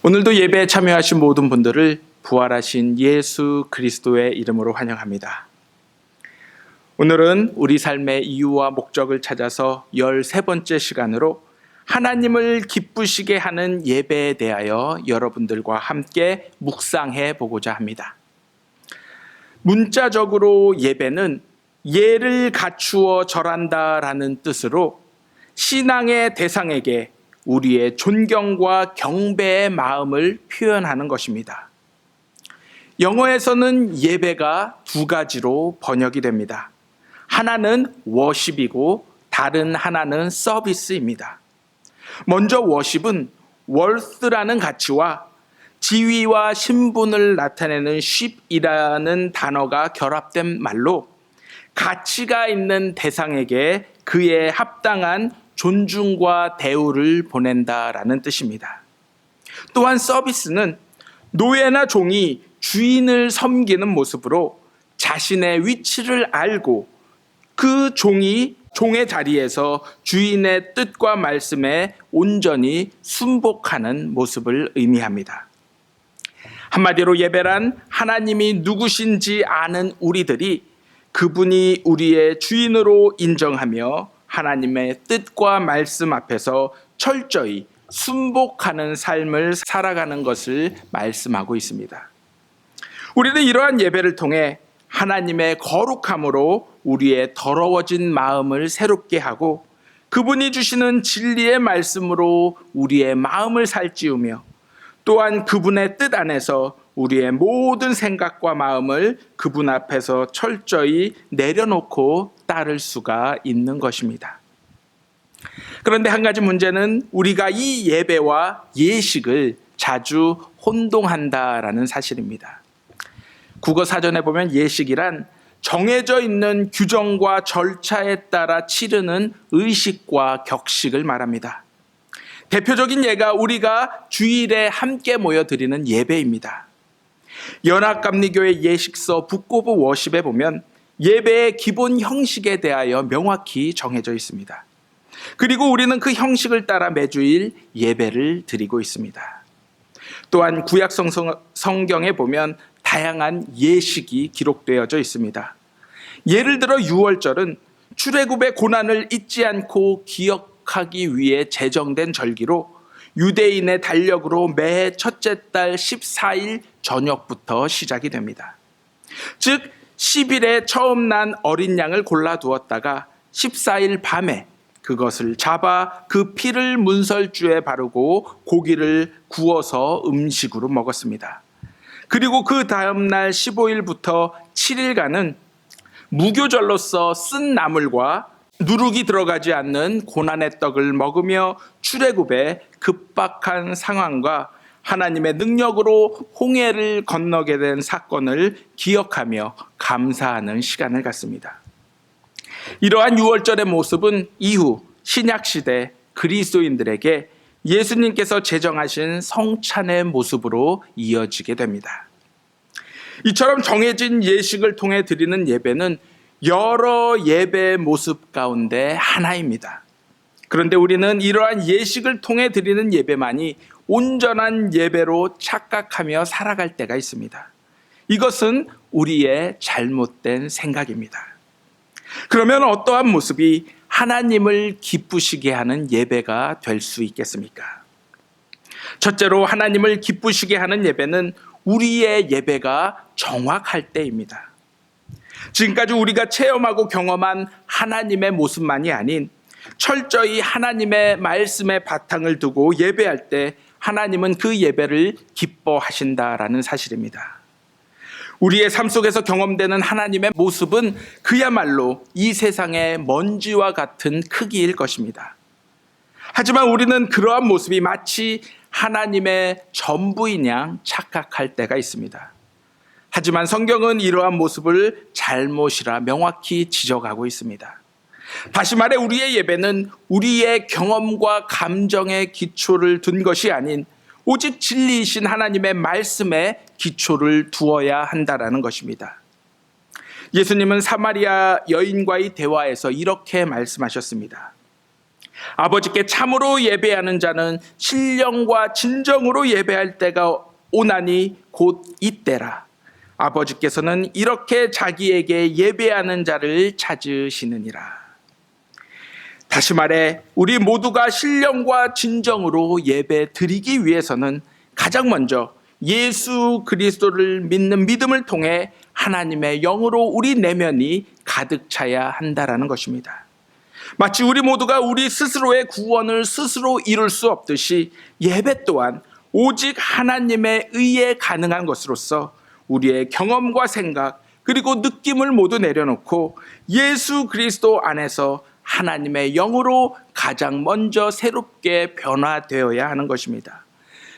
오늘도 예배에 참여하신 모든 분들을 부활하신 예수 그리스도의 이름으로 환영합니다. 오늘은 우리 삶의 이유와 목적을 찾아서 13번째 시간으로 하나님을 기쁘시게 하는 예배에 대하여 여러분들과 함께 묵상해 보고자 합니다. 문자적으로 예배는 예를 갖추어 절한다라는 뜻으로 신앙의 대상에게 우리의 존경과 경배의 마음을 표현하는 것입니다. 영어에서는 예배가 두 가지로 번역이 됩니다. 하나는 워십이고 다른 하나는 서비스입니다. 먼저 워십은 worth라는 가치와 지위와 신분을 나타내는 ship이라는 단어가 결합된 말로 가치가 있는 대상에게 그에 합당한 존중과 대우를 보낸다라는 뜻입니다. 또한 서비스는 노예나 종이 주인을 섬기는 모습으로 자신의 위치를 알고 그 종이 종의 자리에서 주인의 뜻과 말씀에 온전히 순복하는 모습을 의미합니다. 한마디로 예배란 하나님이 누구신지 아는 우리들이 그분이 우리의 주인으로 인정하며 하나님의 뜻과 말씀 앞에서 철저히 순복하는 삶을 살아가는 것을 말씀하고 있습니다. 우리는 이러한 예배를 통해 하나님의 거룩함으로 우리의 더러워진 마음을 새롭게 하고 그분이 주시는 진리의 말씀으로 우리의 마음을 살찌우며 또한 그분의 뜻 안에서 우리의 모든 생각과 마음을 그분 앞에서 철저히 내려놓고 따를 수가 있는 것입니다. 그런데 한 가지 문제는 우리가 이 예배와 예식을 자주 혼동한다라는 사실입니다. 국어 사전에 보면 예식이란 정해져 있는 규정과 절차에 따라 치르는 의식과 격식을 말합니다. 대표적인 예가 우리가 주일에 함께 모여 드리는 예배입니다. 연합감리교회 예식서 북 오브 워십에 보면 예배의 기본 형식에 대하여 명확히 정해져 있습니다. 그리고 우리는 그 형식을 따라 매주일 예배를 드리고 있습니다. 또한 구약 성경에 보면 다양한 예식이 기록되어져 있습니다. 예를 들어 유월절은 출애굽의 고난을 잊지 않고 기억하기 위해 제정된 절기로 유대인의 달력으로 매해 첫째 달 14일 저녁부터 시작이 됩니다. 즉 10일에 처음 난 어린 양을 골라두었다가 14일 밤에 그것을 잡아 그 피를 문설주에 바르고 고기를 구워서 음식으로 먹었습니다. 그리고 그 다음날 15일부터 7일간은 무교절로서 쓴 나물과 누룩이 들어가지 않는 고난의 떡을 먹으며 출애굽의 급박한 상황과 하나님의 능력으로 홍해를 건너게 된 사건을 기억하며 감사하는 시간을 갖습니다. 이러한 유월절의 모습은 이후 신약시대 그리스도인들에게 예수님께서 제정하신 성찬의 모습으로 이어지게 됩니다. 이처럼 정해진 예식을 통해 드리는 예배는 여러 예배의 모습 가운데 하나입니다. 그런데 우리는 이러한 예식을 통해 드리는 예배만이 온전한 예배로 착각하며 살아갈 때가 있습니다. 이것은 우리의 잘못된 생각입니다. 그러면 어떠한 모습이 하나님을 기쁘시게 하는 예배가 될 수 있겠습니까? 첫째로 하나님을 기쁘시게 하는 예배는 우리의 예배가 정확할 때입니다. 지금까지 우리가 체험하고 경험한 하나님의 모습만이 아닌 철저히 하나님의 말씀에 바탕을 두고 예배할 때 하나님은 그 예배를 기뻐하신다라는 사실입니다. 우리의 삶 속에서 경험되는 하나님의 모습은 그야말로 이 세상의 먼지와 같은 크기일 것입니다. 하지만 우리는 그러한 모습이 마치 하나님의 전부인 양 착각할 때가 있습니다. 하지만 성경은 이러한 모습을 잘못이라 명확히 지적하고 있습니다. 다시 말해 우리의 예배는 우리의 경험과 감정의 기초를 둔 것이 아닌 오직 진리이신 하나님의 말씀에 기초를 두어야 한다라는 것입니다. 예수님은 사마리아 여인과의 대화에서 이렇게 말씀하셨습니다. 아버지께 참으로 예배하는 자는 신령과 진정으로 예배할 때가 오나니 곧 이때라. 아버지께서는 이렇게 자기에게 예배하는 자를 찾으시느니라. 다시 말해 우리 모두가 신령과 진정으로 예배 드리기 위해서는 가장 먼저 예수 그리스도를 믿는 믿음을 통해 하나님의 영으로 우리 내면이 가득 차야 한다라는 것입니다. 마치 우리 모두가 우리 스스로의 구원을 스스로 이룰 수 없듯이 예배 또한 오직 하나님의 의에 가능한 것으로서 우리의 경험과 생각 그리고 느낌을 모두 내려놓고 예수 그리스도 안에서 하나님의 영으로 가장 먼저 새롭게 변화되어야 하는 것입니다.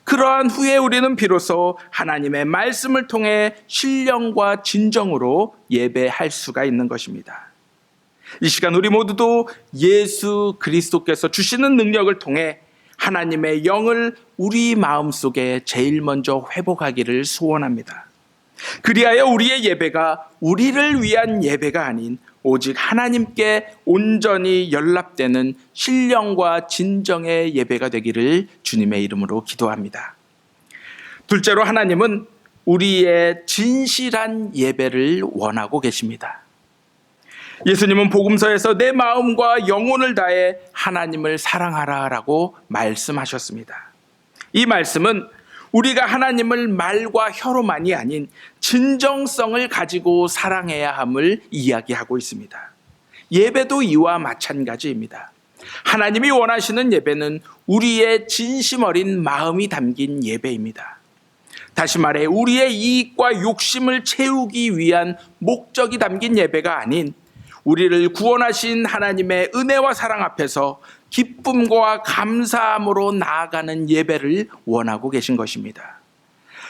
그러한 후에 우리는 비로소 하나님의 말씀을 통해 신령과 진정으로 예배할 수가 있는 것입니다. 이 시간 우리 모두도 예수 그리스도께서 주시는 능력을 통해 하나님의 영을 우리 마음속에 제일 먼저 회복하기를 소원합니다. 그리하여 우리의 예배가 우리를 위한 예배가 아닌 오직 하나님께 온전히 연락되는 신령과 진정의 예배가 되기를 주님의 이름으로 기도합니다. 둘째로 하나님은 우리의 진실한 예배를 원하고 계십니다. 예수님은 복음서에서 내 마음과 영혼을 다해 하나님을 사랑하라라고 말씀하셨습니다. 이 말씀은 우리가 하나님을 말과 혀로만이 아닌 진정성을 가지고 사랑해야 함을 이야기하고 있습니다. 예배도 이와 마찬가지입니다. 하나님이 원하시는 예배는 우리의 진심 어린 마음이 담긴 예배입니다. 다시 말해 우리의 이익과 욕심을 채우기 위한 목적이 담긴 예배가 아닌 우리를 구원하신 하나님의 은혜와 사랑 앞에서 기쁨과 감사함으로 나아가는 예배를 원하고 계신 것입니다.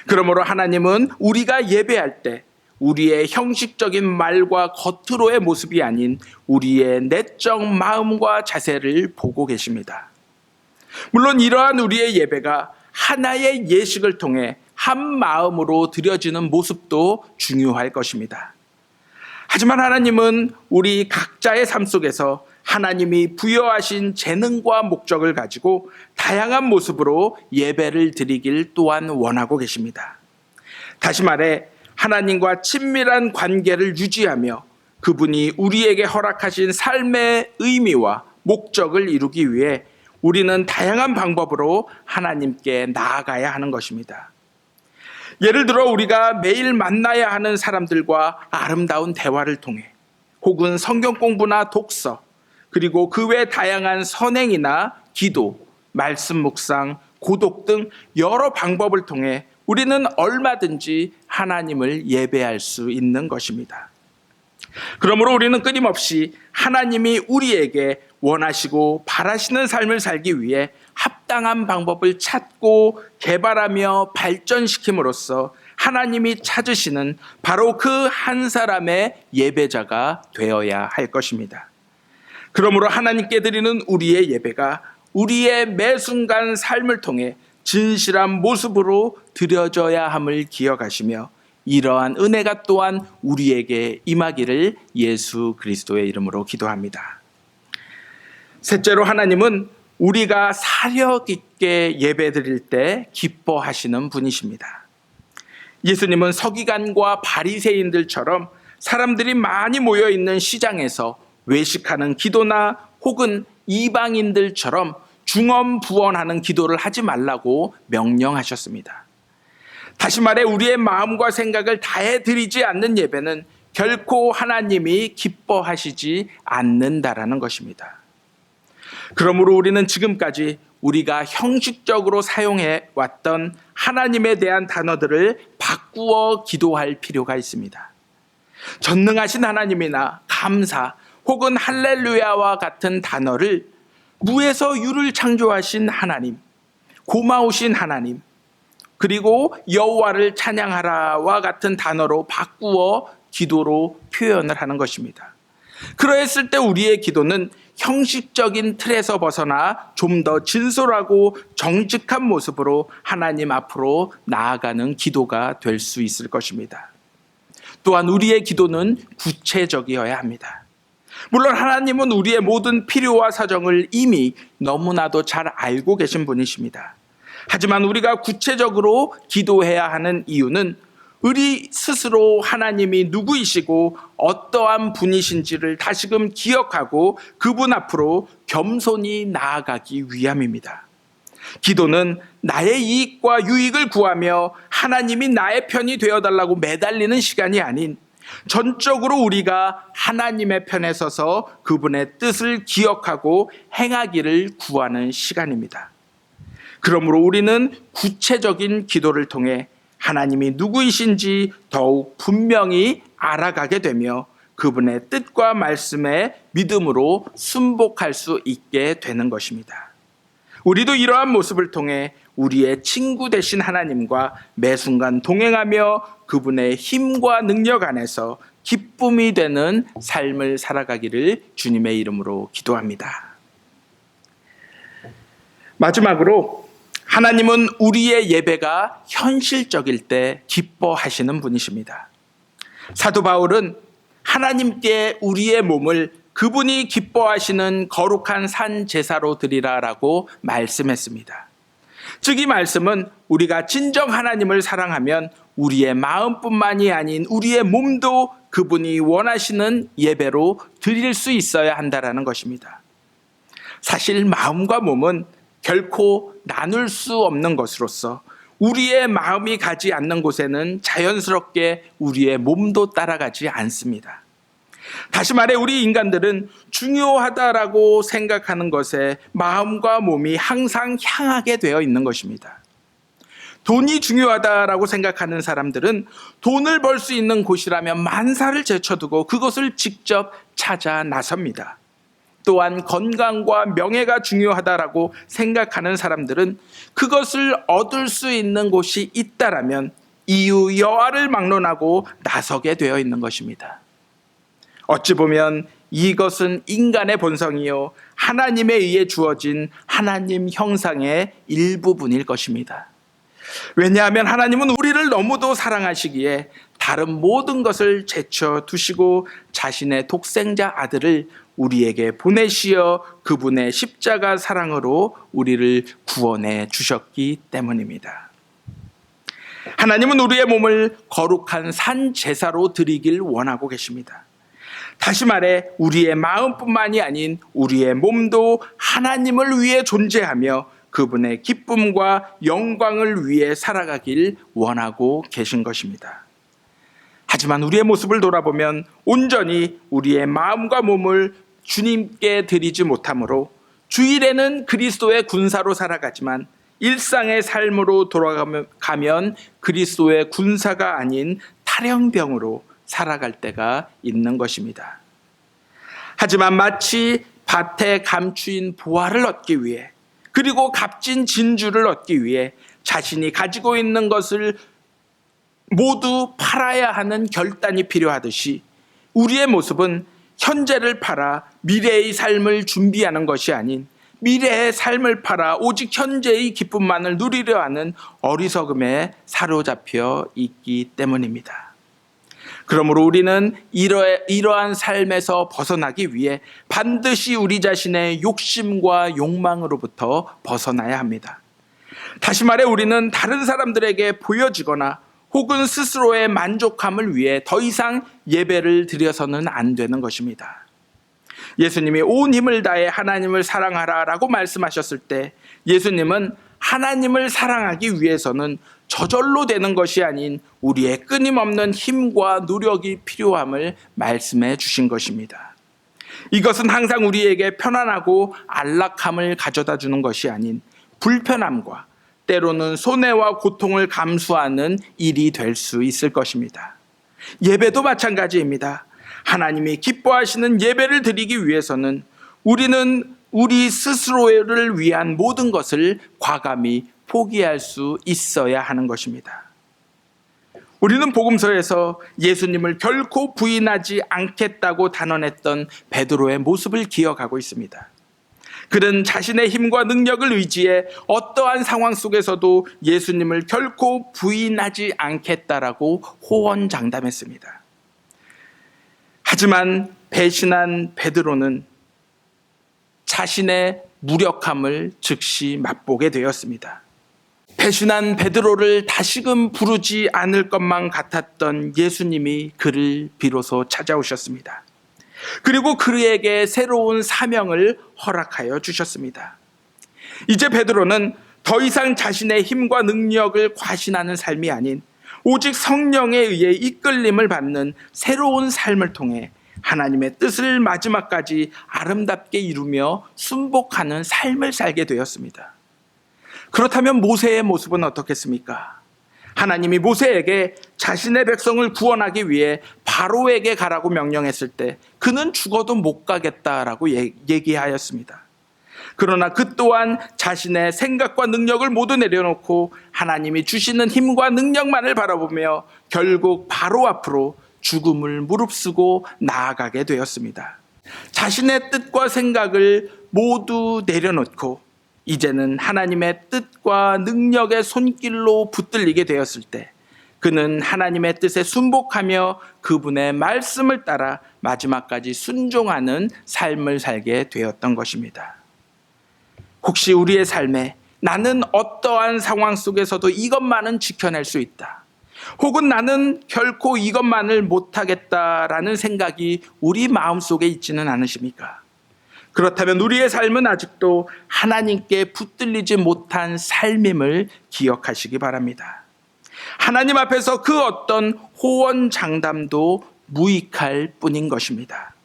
그러므로 하나님은 우리가 예배할 때 우리의 형식적인 말과 겉으로의 모습이 아닌 우리의 내적 마음과 자세를 보고 계십니다. 물론 이러한 우리의 예배가 하나의 예식을 통해 한 마음으로 드려지는 모습도 중요할 것입니다. 하지만 하나님은 우리 각자의 삶 속에서 하나님이 부여하신 재능과 목적을 가지고 다양한 모습으로 예배를 드리길 또한 원하고 계십니다. 다시 말해 하나님과 친밀한 관계를 유지하며 그분이 우리에게 허락하신 삶의 의미와 목적을 이루기 위해 우리는 다양한 방법으로 하나님께 나아가야 하는 것입니다. 예를 들어 우리가 매일 만나야 하는 사람들과 아름다운 대화를 통해 혹은 성경 공부나 독서 그리고 그 외 다양한 선행이나 기도, 말씀 묵상, 고독 등 여러 방법을 통해 우리는 얼마든지 하나님을 예배할 수 있는 것입니다. 그러므로 우리는 끊임없이 하나님이 우리에게 원하시고 바라시는 삶을 살기 위해 합당한 방법을 찾고 개발하며 발전시킴으로써 하나님이 찾으시는 바로 그 한 사람의 예배자가 되어야 할 것입니다. 그러므로 하나님께 드리는 우리의 예배가 우리의 매 순간 삶을 통해 진실한 모습으로 드려져야 함을 기억하시며 이러한 은혜가 또한 우리에게 임하기를 예수 그리스도의 이름으로 기도합니다. 셋째로 하나님은 우리가 사력 있게 예배드릴 때 기뻐하시는 분이십니다. 예수님은 서기관과 바리새인들처럼 사람들이 많이 모여 있는 시장에서 외식하는 기도나 혹은 이방인들처럼 중언부언하는 기도를 하지 말라고 명령하셨습니다. 다시 말해 우리의 마음과 생각을 다해 드리지 않는 예배는 결코 하나님이 기뻐하시지 않는다라는 것입니다. 그러므로 우리는 지금까지 우리가 형식적으로 사용해 왔던 하나님에 대한 단어들을 바꾸어 기도할 필요가 있습니다. 전능하신 하나님이나 감사 혹은 할렐루야와 같은 단어를 무에서 유를 창조하신 하나님, 고마우신 하나님, 그리고 여호와를 찬양하라와 같은 단어로 바꾸어 기도로 표현을 하는 것입니다. 그러했을 때 우리의 기도는 형식적인 틀에서 벗어나 좀 더 진솔하고 정직한 모습으로 하나님 앞으로 나아가는 기도가 될 수 있을 것입니다. 또한 우리의 기도는 구체적이어야 합니다. 물론 하나님은 우리의 모든 필요와 사정을 이미 너무나도 잘 알고 계신 분이십니다. 하지만 우리가 구체적으로 기도해야 하는 이유는 우리 스스로 하나님이 누구이시고 어떠한 분이신지를 다시금 기억하고 그분 앞으로 겸손히 나아가기 위함입니다. 기도는 나의 이익과 유익을 구하며 하나님이 나의 편이 되어달라고 매달리는 시간이 아닌 전적으로 우리가 하나님의 편에 서서 그분의 뜻을 기억하고 행하기를 구하는 시간입니다. 그러므로 우리는 구체적인 기도를 통해 하나님이 누구이신지 더욱 분명히 알아가게 되며 그분의 뜻과 말씀에 믿음으로 순복할 수 있게 되는 것입니다. 우리도 이러한 모습을 통해 우리의 친구 되신 하나님과 매 순간 동행하며 그분의 힘과 능력 안에서 기쁨이 되는 삶을 살아가기를 주님의 이름으로 기도합니다. 마지막으로 하나님은 우리의 예배가 현실적일 때 기뻐하시는 분이십니다. 사도 바울은 하나님께 우리의 몸을 그분이 기뻐하시는 거룩한 산 제사로 드리라라고 말씀했습니다. 즉 이 말씀은 우리가 진정 하나님을 사랑하면 우리의 마음뿐만이 아닌 우리의 몸도 그분이 원하시는 예배로 드릴 수 있어야 한다라는 것입니다. 사실 마음과 몸은 결코 나눌 수 없는 것으로서 우리의 마음이 가지 않는 곳에는 자연스럽게 우리의 몸도 따라가지 않습니다. 다시 말해 우리 인간들은 중요하다라고 생각하는 것에 마음과 몸이 항상 향하게 되어 있는 것입니다. 돈이 중요하다라고 생각하는 사람들은 돈을 벌 수 있는 곳이라면 만사를 제쳐두고 그것을 직접 찾아 나섭니다. 또한 건강과 명예가 중요하다라고 생각하는 사람들은 그것을 얻을 수 있는 곳이 있다라면 이유 여하를 막론하고 나서게 되어 있는 것입니다. 어찌 보면 이것은 인간의 본성이요 하나님에 의해 주어진 하나님 형상의 일부분일 것입니다. 왜냐하면 하나님은 우리를 너무도 사랑하시기에 다른 모든 것을 제쳐두시고 자신의 독생자 아들을 우리에게 보내시어 그분의 십자가 사랑으로 우리를 구원해 주셨기 때문입니다. 하나님은 우리의 몸을 거룩한 산 제사로 드리길 원하고 계십니다. 다시 말해 우리의 마음뿐만이 아닌 우리의 몸도 하나님을 위해 존재하며 그분의 기쁨과 영광을 위해 살아가길 원하고 계신 것입니다. 하지만 우리의 모습을 돌아보면 온전히 우리의 마음과 몸을 주님께 드리지 못하므로 주일에는 그리스도의 군사로 살아가지만 일상의 삶으로 돌아가면 그리스도의 군사가 아닌 탈영병으로 살아갈 때가 있는 것입니다. 하지만 마치 밭에 감추인 보화를 얻기 위해 그리고 값진 진주를 얻기 위해 자신이 가지고 있는 것을 모두 팔아야 하는 결단이 필요하듯이 우리의 모습은 현재를 팔아 미래의 삶을 준비하는 것이 아닌 미래의 삶을 팔아 오직 현재의 기쁨만을 누리려 하는 어리석음에 사로잡혀 있기 때문입니다. 그러므로 우리는 이러한 삶에서 벗어나기 위해 반드시 우리 자신의 욕심과 욕망으로부터 벗어나야 합니다. 다시 말해 우리는 다른 사람들에게 보여지거나 혹은 스스로의 만족함을 위해 더 이상 예배를 드려서는 안 되는 것입니다. 예수님이 온 힘을 다해 하나님을 사랑하라라고 말씀하셨을 때 예수님은 하나님을 사랑하기 위해서는 저절로 되는 것이 아닌 우리의 끊임없는 힘과 노력이 필요함을 말씀해 주신 것입니다. 이것은 항상 우리에게 편안하고 안락함을 가져다 주는 것이 아닌 불편함과 때로는 손해와 고통을 감수하는 일이 될 수 있을 것입니다. 예배도 마찬가지입니다. 하나님이 기뻐하시는 예배를 드리기 위해서는 우리는 우리 스스로를 위한 모든 것을 과감히 포기할 수 있어야 하는 것입니다. 우리는 복음서에서 예수님을 결코 부인하지 않겠다고 단언했던 베드로의 모습을 기억하고 있습니다. 그는 자신의 힘과 능력을 의지해 어떠한 상황 속에서도 예수님을 결코 부인하지 않겠다라고 호언장담했습니다. 하지만 배신한 베드로는 자신의 무력함을 즉시 맛보게 되었습니다. 배신한 베드로를 다시금 부르지 않을 것만 같았던 예수님이 그를 비로소 찾아오셨습니다. 그리고 그에게 새로운 사명을 허락하여 주셨습니다. 이제 베드로는 더 이상 자신의 힘과 능력을 과신하는 삶이 아닌 오직 성령에 의해 이끌림을 받는 새로운 삶을 통해 하나님의 뜻을 마지막까지 아름답게 이루며 순복하는 삶을 살게 되었습니다. 그렇다면 모세의 모습은 어떻겠습니까? 하나님이 모세에게 자신의 백성을 구원하기 위해 바로에게 가라고 명령했을 때 그는 죽어도 못 가겠다라고 얘기하였습니다. 그러나 그 또한 자신의 생각과 능력을 모두 내려놓고 하나님이 주시는 힘과 능력만을 바라보며 결국 바로 앞으로 죽음을 무릅쓰고 나아가게 되었습니다. 자신의 뜻과 생각을 모두 내려놓고 이제는 하나님의 뜻과 능력의 손길로 붙들리게 되었을 때 그는 하나님의 뜻에 순복하며 그분의 말씀을 따라 마지막까지 순종하는 삶을 살게 되었던 것입니다. 혹시 우리의 삶에 나는 어떠한 상황 속에서도 이것만은 지켜낼 수 있다, 혹은 나는 결코 이것만을 못하겠다라는 생각이 우리 마음속에 있지는 않으십니까? 그렇다면 우리의 삶은 아직도 하나님께 붙들리지 못한 삶임을 기억하시기 바랍니다. 하나님 앞에서 그 어떤 호언장담도 무익할 뿐인 것입니다.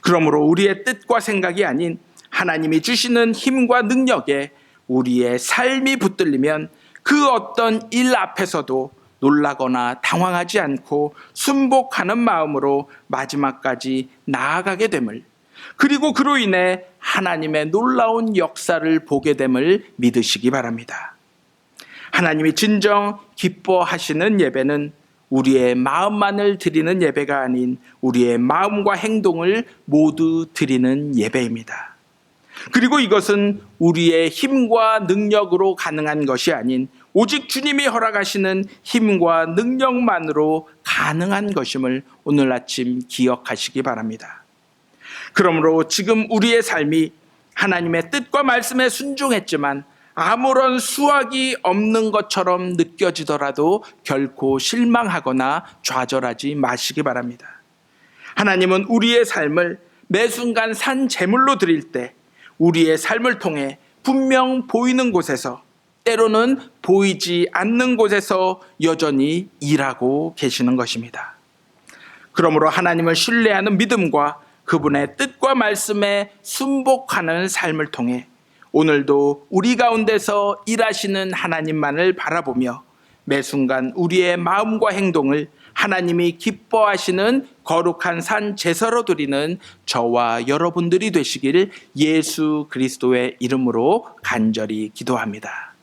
그러므로 우리의 뜻과 생각이 아닌 하나님이 주시는 힘과 능력에 우리의 삶이 붙들리면 그 어떤 일 앞에서도 놀라거나 당황하지 않고 순복하는 마음으로 마지막까지 나아가게 됨을, 그리고 그로 인해 하나님의 놀라운 역사를 보게 됨을 믿으시기 바랍니다. 하나님이 진정 기뻐하시는 예배는 우리의 마음만을 드리는 예배가 아닌 우리의 마음과 행동을 모두 드리는 예배입니다. 그리고 이것은 우리의 힘과 능력으로 가능한 것이 아닌 오직 주님이 허락하시는 힘과 능력만으로 가능한 것임을 오늘 아침 기억하시기 바랍니다. 그러므로 지금 우리의 삶이 하나님의 뜻과 말씀에 순종했지만 아무런 수확이 없는 것처럼 느껴지더라도 결코 실망하거나 좌절하지 마시기 바랍니다. 하나님은 우리의 삶을 매 순간 산 제물로 드릴 때 우리의 삶을 통해 분명 보이는 곳에서, 때로는 보이지 않는 곳에서 여전히 일하고 계시는 것입니다. 그러므로 하나님을 신뢰하는 믿음과 그분의 뜻과 말씀에 순복하는 삶을 통해 오늘도 우리 가운데서 일하시는 하나님만을 바라보며 매 순간 우리의 마음과 행동을 하나님이 기뻐하시는 거룩한 산 제사로 드리는 저와 여러분들이 되시기를 예수 그리스도의 이름으로 간절히 기도합니다.